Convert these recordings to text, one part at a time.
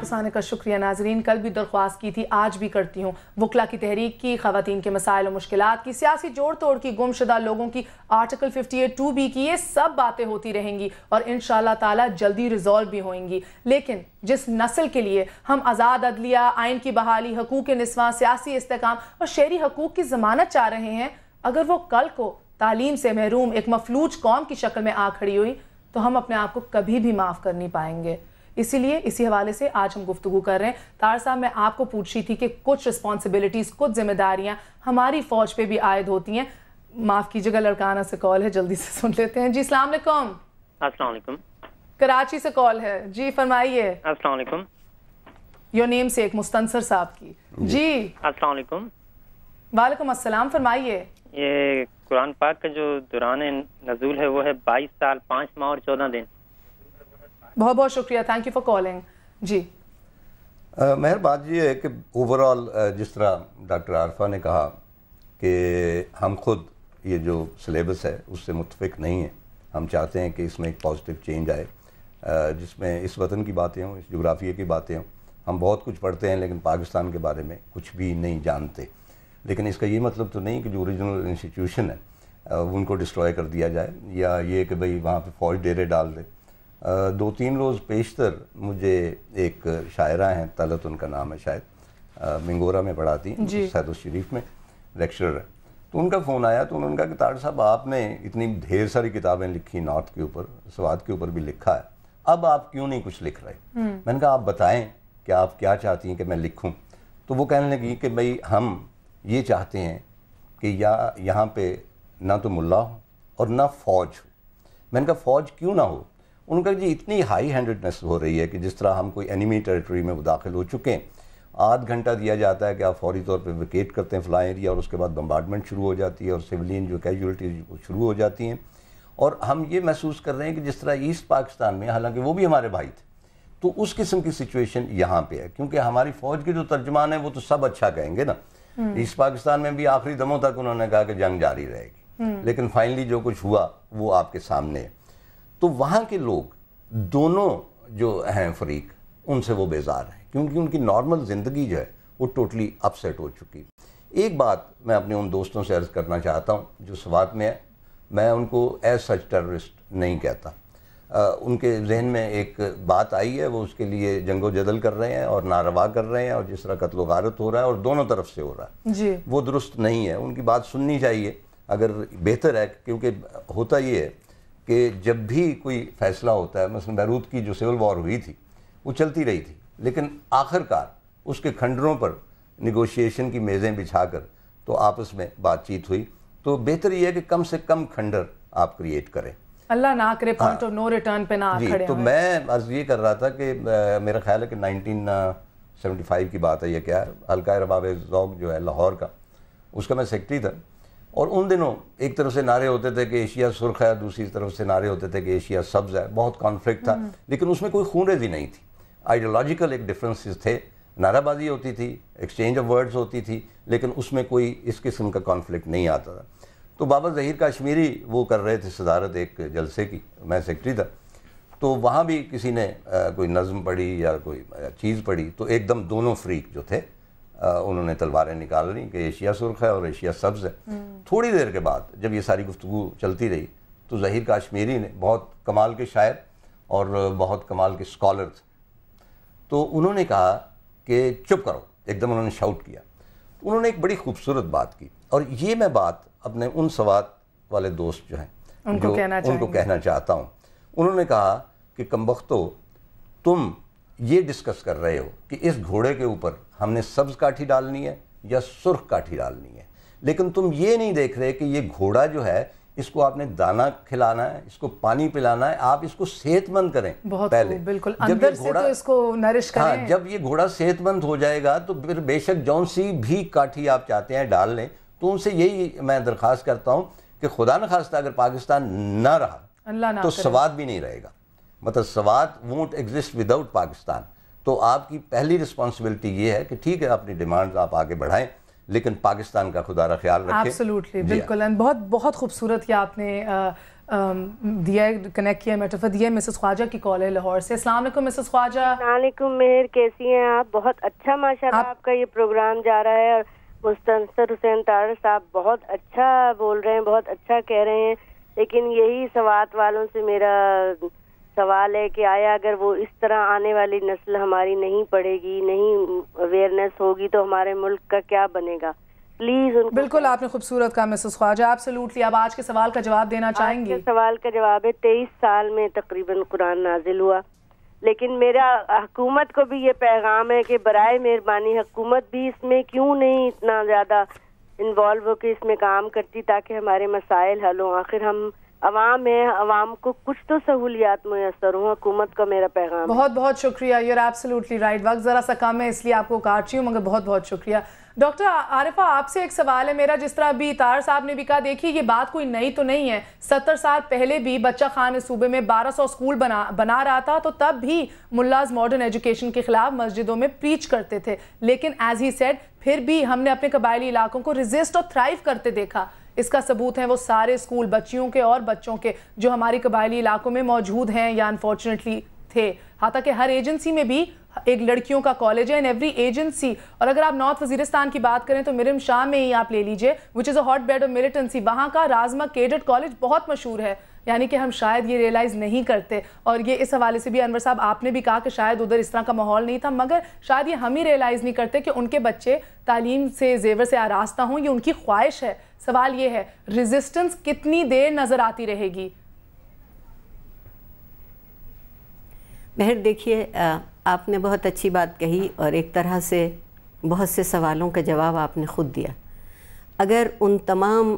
ارسانے کا شکریہ ناظرین. کل بھی درخواست کی تھی, آج بھی کرتی ہوں. وکلا کی تحریک کی, خواتین کے مسائل و مشکلات کی, سیاسی جوڑ توڑ کی, گمشدہ لوگوں کی, آرٹیکل 58(2)B کی, یہ سب باتیں ہوتی رہیں گی اور انشاءاللہ تعالی جلدی ریزالو بھی ہوئیں گی. لیکن جس نسل کے لیے ہم آزاد عدلیہ, آئین کی بحالی, حقوق نسواں, سیاسی استحکام اور شہری حقوق کی ضمانت چاہ رہے ہیں, اگر وہ کل کو تعلیم سے محروم ایک مفلوج قوم کی شکل میں آ کھڑی ہوئی تو ہم اپنے آپ کو کبھی بھی معاف کر نہیں پائیں گے. اسی لیے اسی حوالے سے آج ہم گفتگو کر رہے ہیں. طاہر صاحب, میں آپ کو پوچھ رہی تھی کہ کچھ رسپانسبلٹیز, کچھ ذمہ داریاں ہماری فوج پہ بھی عائد ہوتی ہیں. معاف کیجیے گا, لڑکانہ سے کال ہے, جلدی سے سن لیتے ہیں. جی السلام علیکم. السلام علیکم. کراچی سے کال ہے, جی فرمائیے. السلام علیکم. یور نیم سے ایک مستنصر صاحب کی. جی السلام علیکم. وعلیکم السلام, فرمائیے. یہ قرآن پاک کا جو دوران نزول ہے وہ ہے 22 سال 5 ماہ اور 14 دن. بہت بہت شکریہ, تھینک یو فار کالنگ. جی مہر, بات یہ ہے کہ اوورآل جس طرح ڈاکٹر عارفہ نے کہا کہ ہم خود یہ جو سلیبس ہے اس سے متفق نہیں ہیں. ہم چاہتے ہیں کہ اس میں ایک پازیٹیو چینج آئے, جس میں اس وطن کی باتیں ہوں, اس جغرافیے کی باتیں ہوں. ہم بہت کچھ پڑھتے ہیں لیکن پاکستان کے بارے میں کچھ بھی نہیں جانتے. لیکن اس کا یہ مطلب تو نہیں کہ جو اوریجنل انسٹیٹیوشن ہے ان کو ڈسٹروائے کر دیا جائے, یا یہ کہ بھئی وہاں پہ فوج ڈیرے ڈال دے. 2-3 روز پیشتر مجھے ایک شاعرہ ہیں, طلعت ان کا نام ہے شاید, منگورا میں پڑھاتی ہیں, سید الشریف میں لیکچرر ہے. تو ان کا فون آیا تو انہوں نے کہا کہ طاہر صاحب آپ نے اتنی ڈھیر ساری کتابیں لکھی, نارتھ کے اوپر, سوات کے اوپر بھی لکھا ہے, اب آپ کیوں نہیں کچھ لکھ رہے؟ میں نے کہا آپ بتائیں کہ آپ کیا چاہتی ہیں کہ میں لکھوں. تو وہ کہنے لگی کہ بھئی ہم یہ چاہتے ہیں کہ یہاں پہ نہ تو ملا ہو اور نہ فوج ہو. میں نے کہا فوج کیوں نہ ہو؟ ان کا جی اتنی ہائی ہینڈڈنس ہو رہی ہے کہ جس طرح ہم کوئی انیمی ٹیریٹری میں وہ داخل ہو چکے ہیں, آدھ گھنٹہ دیا جاتا ہے کہ آپ فوری طور پہ ویکیٹ کرتے ہیں فلاں ایریا, اور اس کے بعد بمبارڈمنٹ شروع ہو جاتی ہے اور سیولین جو کیجولیٹیز شروع ہو جاتی ہیں. اور ہم یہ محسوس کر رہے ہیں کہ جس طرح ایسٹ پاکستان میں, حالانکہ وہ بھی ہمارے بھائی تھے, تو اس قسم کی سچویشن یہاں پہ ہے. کیونکہ ہماری فوج کے جو ترجمان ہیں وہ تو سب اچھا کہیں گے نا. ایسٹ پاکستان میں بھی آخری دموں تک انہوں نے کہا کہ جنگ جاری رہے گی, لیکن فائنلی جو کچھ ہوا وہ آپ کے سامنے ہے. تو وہاں کے لوگ دونوں جو ہیں فریق, ان سے وہ بیزار ہیں کیونکہ ان کی نارمل زندگی جو ہے وہ ٹوٹلی اپسیٹ ہو چکی. ایک بات میں اپنے ان دوستوں سے عرض کرنا چاہتا ہوں جو سوات میں ہے, میں ان کو ایز سچ ٹیررسٹ نہیں کہتا. ان کے ذہن میں ایک بات آئی ہے, وہ اس کے لیے جنگ و جدل کر رہے ہیں اور ناروا کر رہے ہیں, اور جس طرح قتل و غارت ہو رہا ہے اور دونوں طرف سے ہو رہا ہے جی, وہ درست نہیں ہے. ان کی بات سننی چاہیے اگر بہتر ہے, کیونکہ ہوتا یہ ہے کہ جب بھی کوئی فیصلہ ہوتا ہے, مثلا بیروت کی جو سول وار ہوئی تھی وہ چلتی رہی تھی, لیکن آخر کار اس کے کھنڈروں پر نیگوشیشن کی میزیں بچھا کر تو آپس میں بات چیت ہوئی. تو بہتر یہ ہے کہ کم سے کم کھنڈر آپ کریٹ کریں, اللہ نہ کرے پوائنٹ آف نو ریٹرن پہ نہ کھڑے. تو میں عرض یہ کر رہا تھا کہ میرا خیال ہے کہ 1975 کی بات ہے, یہ کیا ہے, حلقہ رباب ذوق جو ہے لاہور کا, اس کا میں سیکرٹری تھا. اور ان دنوں ایک طرف سے نعرے ہوتے تھے کہ ایشیا سرخ ہے, دوسری طرف سے نعرے ہوتے تھے کہ ایشیا سبز ہے. بہت کانفلکٹ تھا, لیکن اس میں کوئی خون ریزی نہیں تھی. آئیڈیالوجیکل ایک ڈفرینسز تھے, نعرہ بازی ہوتی تھی, ایکسچینج آف ورڈز ہوتی تھی, لیکن اس میں کوئی اس قسم کا کانفلکٹ نہیں آتا تھا. تو بابا ظہیر کاشمیری وہ کر رہے تھے صدارت ایک جلسے کی, میں سیکرٹری تھا. تو وہاں بھی کسی نے کوئی نظم پڑھی یا کوئی چیز پڑھی, تو ایک دم دونوں فریق جو تھے انہوں نے تلواریں نکال لیں کہ ایشیا سرخ ہے اور ایشیا سبز ہے. تھوڑی دیر کے بعد جب یہ ساری گفتگو چلتی رہی تو ظہیر کاشمیری نے, بہت کمال کے شاعر اور بہت کمال کے اسکالر تھے, تو انہوں نے کہا کہ چپ کرو. ایک دم انہوں نے شاؤٹ کیا. انہوں نے ایک بڑی خوبصورت بات کی, اور یہ میں بات اپنے ان سوات والے دوست جو ہیں ان کو کہنا چاہتا ہوں. انہوں نے کہا کہ کمبختو, تم یہ ڈسکس کر رہے ہو کہ اس گھوڑے کے اوپر ہم نے سبز کاٹھی ڈالنی ہے یا سرخ کاٹھی ڈالنی ہے, لیکن تم یہ نہیں دیکھ رہے کہ یہ گھوڑا جو ہے اس کو آپ نے دانہ کھلانا ہے, اس کو پانی پلانا ہے, آپ اس کو صحت مند کریں پہلے. بالکل اندر سے تو اس کو نرش کریں. جب یہ گھوڑا صحت مند ہو جائے گا تو پھر بے شک جون سی بھی کاٹھی آپ چاہتے ہیں ڈال لیں. تو ان سے یہی میں درخواست کرتا ہوں کہ خدا نخواستہ اگر پاکستان نہ رہا تو سوات بھی نہیں رہے گا. مطلب Swat won't exist without Pakistan. تو آپ کی پہلی رسپانسبلٹی یہ ہے کہ ٹھیک ہے اپنی ڈیمانڈز آپ آگے بڑھائیں, لیکن پاکستان کا خدا را خیال رکھے. ایبسلیوٹلی بالکل. بہت بہت خوبصورت کیا آپ نے دیا کنیکٹ کیا میٹافر دیا. مسز خواجہ کی کال ہے لاہور سے. السلام علیکم مسز خواجہ. السلام علیکم مہر، کیسی ہیں آپ؟ بہت اچھا ماشاءاللہ آپ کا یہ پروگرام جا رہا ہے، اور مستنصر حسین تارڑ صاحب بہت اچھا بول رہے ہیں، بہت اچھا کہہ رہے ہیں. لیکن یہی سوات والوں سے میرا سوال ہے کہ آیا اگر وہ اس طرح آنے والی نسل ہماری نہیں پڑھے گی، نہیں اویئرنیس ہوگی، تو ہمارے ملک کا کیا بنے گا؟ پلیز ان کو. بالکل آپ نے خوبصورت کہا مسز خواجہ. ایبسلیوٹلی. اب آج کے سوال کا جواب دینا چاہیں گے؟ سوال کا جواب ہے 23 سال میں تقریباً قرآن نازل ہوا، لیکن میرا حکومت کو بھی یہ پیغام ہے کہ برائے مہربانی حکومت بھی اس میں کیوں نہیں اتنا زیادہ انوالو ہو کہ اس میں کام کرتی تاکہ ہمارے مسائل حل ہوں. آخر ہم عوام ہیں، عوام کو کچھ تو سہولیات میسر ہوں. حکومت کا میرا پیغام. بہت بہت شکریہ. You are absolutely right. وقت ذرا سا کم ہے اس لیے آپ کو کاٹ رہی ہوں، مگر بہت بہت شکریہ. ڈاکٹر عارفہ آپ سے ایک سوال ہے میرا. جس طرح ابھی طاہر صاحب نے بھی کہا، دیکھیے یہ بات کوئی نئی تو نہیں ہے. 70 سال پہلے بھی بچہ خان صوبے میں 1200 اسکول بنا رہا تھا، تو تب بھی ملاز ماڈرن ایجوکیشن کے خلاف مسجدوں میں پریچ کرتے تھے. لیکن ایز ہی سیڈ پھر بھی ہم نے اپنے قبائلی علاقوں کو ریزسٹ اور تھرائیو کرتے دیکھا. اس کا ثبوت ہیں وہ سارے اسکول بچیوں کے اور بچوں کے جو ہماری قبائلی علاقوں میں موجود ہیں یا انفارچونیٹلی تھے. حتیٰ کہ ہر ایجنسی میں بھی ایک لڑکیوں کا کالج ہے ان ایوری ایجنسی. اور اگر آپ نارتھ وزیرستان کی بات کریں تو مرم شاہ میں ہی آپ لے لیجئے which is a hotbed of militancy. وہاں کا رازمہ کیڈٹ کالج بہت مشہور ہے. یعنی کہ ہم شاید یہ ریئلائز نہیں کرتے. اور یہ اس حوالے سے بھی انور صاحب آپ نے بھی کہا کہ شاید ادھر اس طرح کا ماحول نہیں تھا، مگر شاید یہ ہم ہی ریئلائز نہیں کرتے کہ ان کے بچے تعلیم سے زیور سے آراستہ ہوں. یہ ان کی خواہش ہے. سوال یہ ہے ریزسٹنس کتنی دیر نظر آتی رہے گی؟ مہر دیکھیے آپ نے بہت اچھی بات کہی اور ایک طرح سے بہت سے سوالوں کا جواب آپ نے خود دیا. اگر ان تمام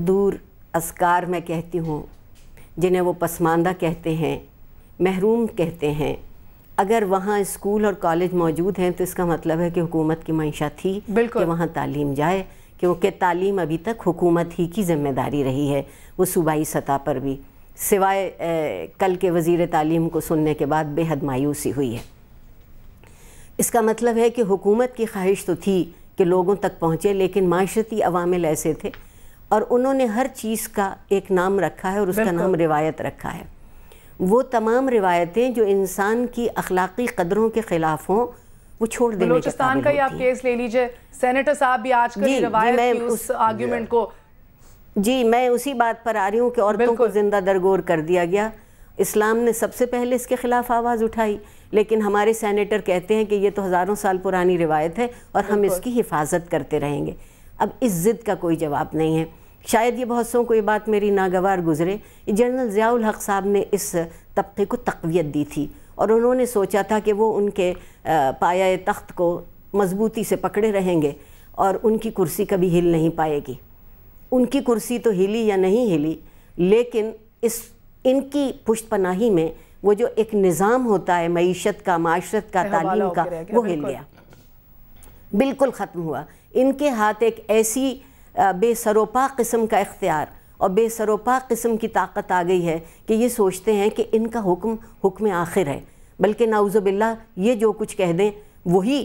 دور اسکار میں کہتی ہوں جنہیں وہ پسماندہ کہتے ہیں، محروم کہتے ہیں، اگر وہاں اسکول اور کالج موجود ہیں تو اس کا مطلب ہے کہ حکومت کی منشا تھی کہ وہاں تعلیم جائے، کیونکہ تعلیم ابھی تک حکومت ہی کی ذمہ داری رہی ہے، وہ صوبائی سطح پر بھی، سوائے کل کے وزیر تعلیم کو سننے کے بعد بے حد مایوسی ہوئی ہے. اس کا مطلب ہے کہ حکومت کی خواہش تو تھی کہ لوگوں تک پہنچے، لیکن معاشرتی عوامل ایسے تھے اور انہوں نے ہر چیز کا ایک نام رکھا ہے اور اس کا نام روایت رکھا ہے. وہ تمام روایتیں جو انسان کی اخلاقی قدروں کے خلاف ہوں وہ چھوڑ دینے کے قابل ہوتی ہیں. بلوچستان کا ہی آپ کیس لے لیجئے، سینیٹر صاحب بھی آج کل روایت کی اس آرگیومنٹ کو. جی میں اسی بات پر آ رہی ہوں کہ عورتوں کو زندہ درگور کر دیا گیا. اسلام نے سب سے پہلے اس کے خلاف آواز اٹھائی، لیکن ہمارے سینیٹر کہتے ہیں کہ یہ تو ہزاروں سال پرانی روایت ہے اور ہم اس کی حفاظت کرتے رہیں گے. اب اس ضد کا کوئی جواب نہیں ہے. شاید یہ بہت سو کو یہ بات میری ناگوار گزرے. جنرل ضیاء الحق صاحب نے اس طبقے کو تقویت دی تھی اور انہوں نے سوچا تھا کہ وہ ان کے پایہ تخت کو مضبوطی سے پکڑے رہیں گے اور ان کی کرسی کبھی ہل نہیں پائے گی. ان کی کرسی تو ہلی یا نہیں ہلی، لیکن ان کی پشت پناہی میں وہ جو ایک نظام ہوتا ہے معیشت کا، معاشرت کا، تعلیم کا، وہ ہل گیا، بالکل ختم ہوا. ان کے ہاتھ ایک ایسی بے سروپا قسم کا اختیار اور بے سروپا قسم کی طاقت آ گئی ہے کہ یہ سوچتے ہیں کہ ان کا حکم آخر ہے، بلکہ نعوذ باللہ یہ جو کچھ کہہ دیں وہی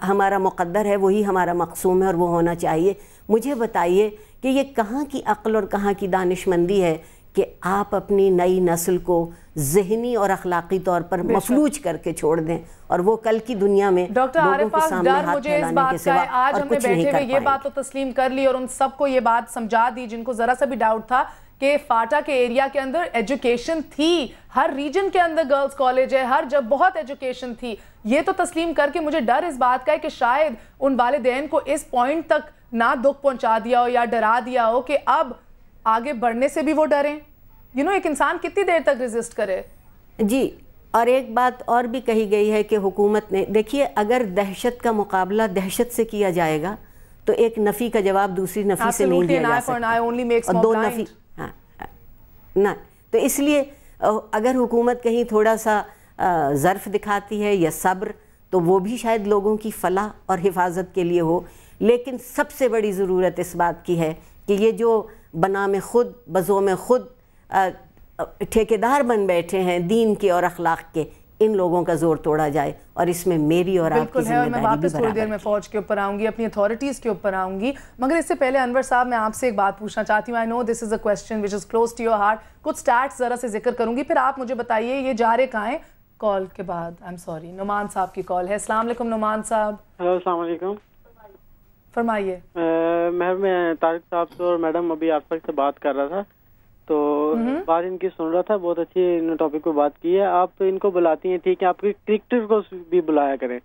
ہمارا مقدر ہے، وہی ہمارا مقسوم ہے اور وہ ہونا چاہیے. مجھے بتائیے کہ یہ کہاں کی عقل اور کہاں کی دانش مندی ہے کہ آپ اپنی نئی نسل کو ذہنی اور اخلاقی طور پر مفلوج کر کے چھوڑ دیں اور وہ کل کی دنیا میں لوگوں کے سامنے ہاتھ پھیلانے کے سوا اور کچھ نہیں کر پائیں. یہ بات تو تسلیم کر لی اور ان سب کو یہ بات سمجھا دی جن کو ذرا سا بھی ڈاؤٹ تھا کہ فاٹا کے ایریا کے اندر ایجوکیشن تھی، ہر ریجن کے اندر گرلز کالج ہے، ہر جب بہت ایجوکیشن تھی. یہ تو تسلیم کر کے مجھے ڈر اس بات کا ہے کہ شاید ان والدین کو اس پوائنٹ تک نہ دکھ پہنچا دیا ہو یا ڈرا دیا ہو کہ اب آگے بڑھنے سے بھی وہ ڈریں. ایک انسان کتنی دیر تک ریزسٹ کرے. جی اور ایک بات اور بھی کہی گئی ہے کہ حکومت نے، دیکھیے اگر دہشت کا مقابلہ دہشت سے کیا جائے گا تو ایک نفی کا جواب دوسری نفی سے نہیں دیا جا سکتا اور دو نفی نہ. تو اس لیے اگر حکومت کہیں تھوڑا سا ظرف دکھاتی ہے یا صبر تو وہ بھی شاید لوگوں کی فلاح اور حفاظت کے لیے ہو. لیکن سب سے بڑی ضرورت اس بات کی ہے کہ یہ جو بنام خود بزوم خود ٹھیکیدار بن بیٹھے ہیں دین کے اور اخلاق کے، ان لوگوں کا زور توڑا جائے, اور اس میں میری اور آپ کی ذمہ داری بھی برابر ہے. میں واپس تھوڑی دیر میں فوج کے اوپر آؤں گی, اپنی اتھارٹیز کے اوپر آؤں گی, مگر اس سے پہلے انور صاحب میں آپ سے ایک بات پوچھنا چاہتی ہوں. I know this is a question which is close to your heart. کچھ سٹیٹس ذرا سے ذکر کروں گی, پھر آپ مجھے بتائیے یہ جا رہے کہاں ہیں. کال کے بعد آئی ایم سوری, نعمان صاحب کی کال ہے. السلام علیکم نعمان صاحب. ہیلو السلام علیکم, فرمائیے. میں طارق صاحب سے اور میڈم ابھی عارفہ سے بات کر رہا تھا, تو بات ان کی سن رہا تھا, بہت اچھی ان ٹاپک پہ بات کی ہے. آپ ان کو بلاتی ہیں ٹھیک ہے, آپ کرکٹر کو بھی بلایا کریں.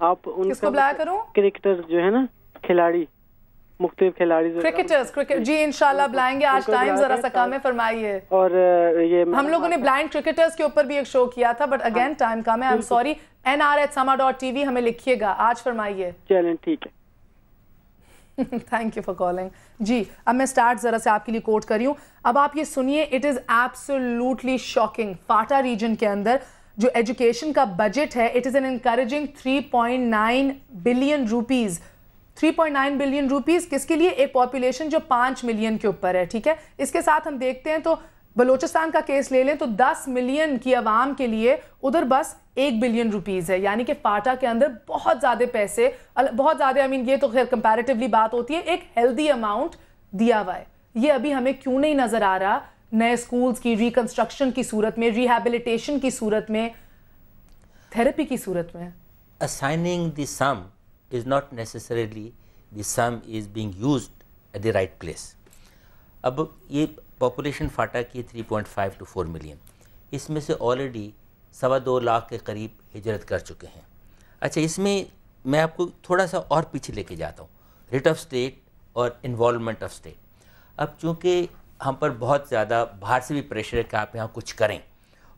آپ ان کس کو بلایا کروں؟ کرکٹر جو ہے نا, کھلاڑی, مختلف کھلاڑی, کرکٹرز. جی انشاءاللہ بلائیں گے, آج ٹائم ذرا سا کم ہے, فرمائیے. اور یہ ہم لوگوں نے بلائنڈ کرکٹرز کے اوپر بھی ایک شو کیا تھا, بٹ اگین ٹائم کم ہے, آئی ایم سوری. nr@sama.tv ہمیں لکھیے گا. آج فرمائیے. چلیں ٹھیک ہے. Thank you for calling. جی اب میں سٹارٹ ذرا سے آپ کے لیے کوٹ کر رہی ہوں. اب آپ یہ سنیے, it is absolutely shocking. FATA region کے اندر جو ایجوکیشن کا بجٹ ہے, it is an encouraging 3.9 billion rupees. 3.9 billion rupees کس کے لیے؟ ایک پاپولیشن جو 5 ملین کے اوپر ہے, ٹھیک ہے. اس کے ساتھ ہم دیکھتے ہیں تو بلوچستان کا کیس لے لیں تو 10 ملین کی عوام کے لیے ادھر بس 1 بلین روپیز ہے. یعنی کہ فاٹا کے اندر بہت زیادہ پیسے, بہت زیادہ, یہ تو خیر کمپیریٹیولی بات ہوتی ہے, ایک ہیلدی اماؤنٹ دیا ہوا ہے. یہ ابھی ہمیں کیوں نہیں نظر آ رہا نئے سکولز کی ریکنسٹرکشن کی صورت میں, ریہیبلیٹیشن کی صورت میں, تھیراپی کی صورت میں؟ Assigning the sum is not necessarily the sum is being used at the right place. اب یہ پاپولیشن فاٹا کی 3.5 to 4 ملین, اس میں سے آلریڈی 2.25 لاکھ کے قریب ہجرت کر چکے ہیں. اچھا, اس میں میں آپ کو تھوڑا سا اور پیچھے لے کے جاتا ہوں, ریٹ آف اسٹیٹ اور انوالومنٹ آف اسٹیٹ. اب چونکہ ہم پر بہت زیادہ باہر سے بھی پریشر ہے کہ آپ یہاں کچھ کریں,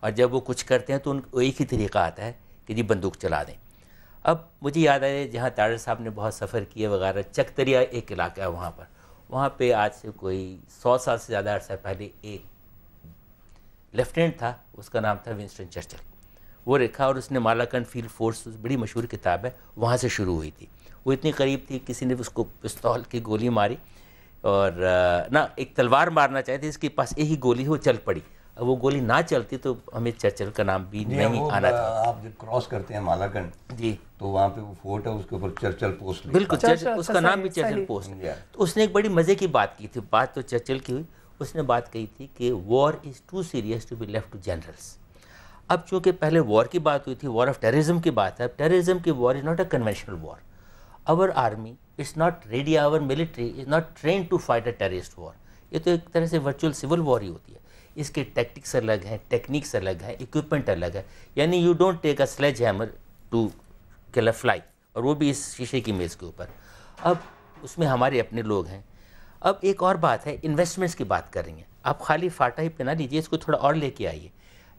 اور جب وہ کچھ کرتے ہیں تو ان کو ایک ہی طریقہ آتا ہے کہ جی بندوق چلا دیں. اب مجھے یاد آیا جہاں طارق صاحب نے بہت سفر کیے وغیرہ, چک دریا ایک علاقہ ہے وہاں پہ آج سے کوئی 100 سال سے زیادہ عرصہ پہلے ایک لیفٹیننٹ تھا, اس کا نام تھا ونسٹن چرچل. وہ رکھا اور اس نے مالاکنڈ فیلڈ فورس, بڑی مشہور کتاب ہے, وہاں سے شروع ہوئی تھی. وہ اتنی قریب تھی کسی نے اس کو پستول کی گولی ماری, اور نہ ایک تلوار مارنا چاہتے, اس کے پاس ایک ہی گولی وہ چل پڑی. اب وہ گولی نہ چلتی تو ہمیں چرچل کا نام بھی نہیں آنا تھا. آپ جب کراس کرتے ہیں مالاکنڈ جی تو وہاں پہ وہ فورٹ ہے, اس کے اوپر چرچل پوسٹ. بالکل, اس کا نام بھی چرچل پوسٹ. تو اس نے ایک بڑی مزے کی بات کی تھی, بات تو چرچل کی ہوئی. اس نے بات کہی تھی کہ war is too serious to be left to generals. اب چونکہ پہلے وار کی بات ہوئی تھی, وار آف ٹیررزم کی بات ہے. ٹیررزم کی war is not a conventional war. Our army is not ready, our military is not trained to fight a terrorist war. یہ تو ایک طرح سے ورچوئل سول وار ہی ہوتی ہے. اس کے ٹیکٹکس الگ ہیں, ٹیکنیکس الگ ہیں, اکوپمنٹ الگ ہے. یعنی you don't take a sledgehammer to kill a fly, اور وہ بھی اس شیشے کی میز کے اوپر. اب اس میں ہمارے اپنے لوگ ہیں. اب ایک اور بات ہے, انویسٹمنٹس کی بات کر رہی ہیں آپ. خالی فاٹا ہی پہ نہ لیجیے, اس کو تھوڑا اور لے کے آئیے.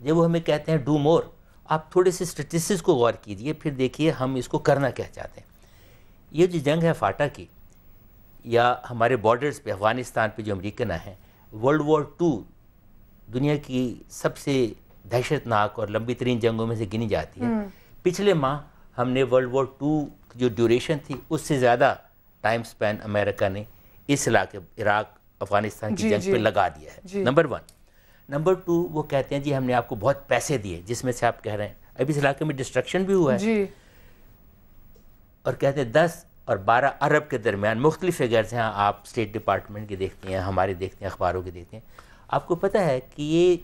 جب وہ ہمیں کہتے ہیں ڈو مور, آپ تھوڑے سے اسٹیٹسٹکس کو غور کیجیے, پھر دیکھیے ہم اس کو کرنا کیا چاہتے ہیں. یہ جو جنگ ہے فاٹا کی, یا ہمارے بارڈرز پہ افغانستان پہ جو امریکن ہیں, ورلڈ وار 2 دنیا کی سب سے دہشت ناک اور لمبی ترین جنگوں میں سے گنی جاتی ہے. پچھلے ماہ ہم نے ورلڈ وار 2 جو ڈیوریشن تھی اس سے زیادہ ٹائم سپین امریکہ نے اس علاقے عراق افغانستان کی جنگ پہ لگا دیا ہے. نمبر 1. نمبر 2, وہ کہتے ہیں جی ہم نے آپ کو بہت پیسے دیے, جس میں سے آپ کہہ رہے ہیں ابھی اس علاقے میں ڈسٹرکشن بھی ہوا ہے, اور کہتے ہیں 10 اور 12 ارب کے درمیان. مختلف فگرز ہیں, آپ اسٹیٹ ڈپارٹمنٹ کے دیکھتے ہیں, ہمارے دیکھتے ہیں, اخباروں کے دیکھتے ہیں. آپ کو پتہ ہے کہ یہ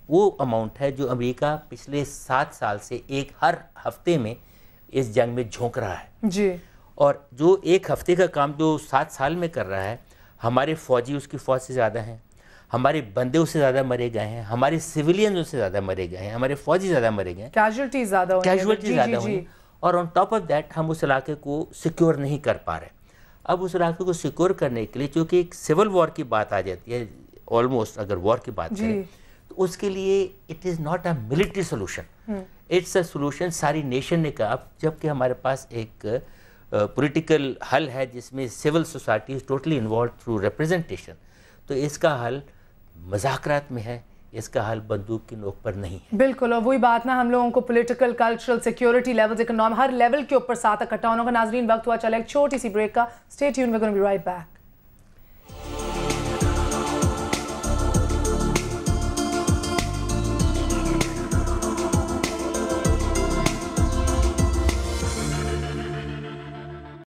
وہ اماؤنٹ ہے جو امریکہ پچھلے 7 سال سے ہر ہفتے میں اس جنگ میں جھونک رہا ہے. جی. اور جو ایک ہفتے کا کام جو 7 سال میں کر رہا ہے, ہمارے فوجی اس کی فوج سے زیادہ ہیں, ہمارے بندے اس سے زیادہ مرے گئے ہیں, ہمارے سویلین اس سے زیادہ مرے گئے ہیں, ہمارے فوجی زیادہ مرے گئے ہیں, کیجولٹیز زیادہ ہوئی. اور آن ٹاپ آف دیٹ ہم اس علاقے کو سیکیور نہیں کر پا رہے. اب اس علاقے کو سیکیور کرنے کے لیے چونکہ ایک سول وار کی بات آ جاتی ہے, آلموسٹ اگر وار کی بات کریں تو اس کے لیے it is not a military solution, it's a solution ساری نیشن نے کہا. اب جب کہ ہمارے پاس ایک پولیٹیکل حل ہے جس میں civil society is totally involved through representation, تو اس کا حل مذاکرات میں ہے, اس کا حل بندوق کی نوک پر نہیں ہے. بالکل, اور وہی بات نا, ہم لوگوں کو political, cultural, security levels, economic, ہر لیول کے اوپر ساتھ اکٹھا ہونا کا. ناظرین وقت ہوا چلا ایک چھوٹی سی بریک کا. Stay tuned, we are gonna be right back.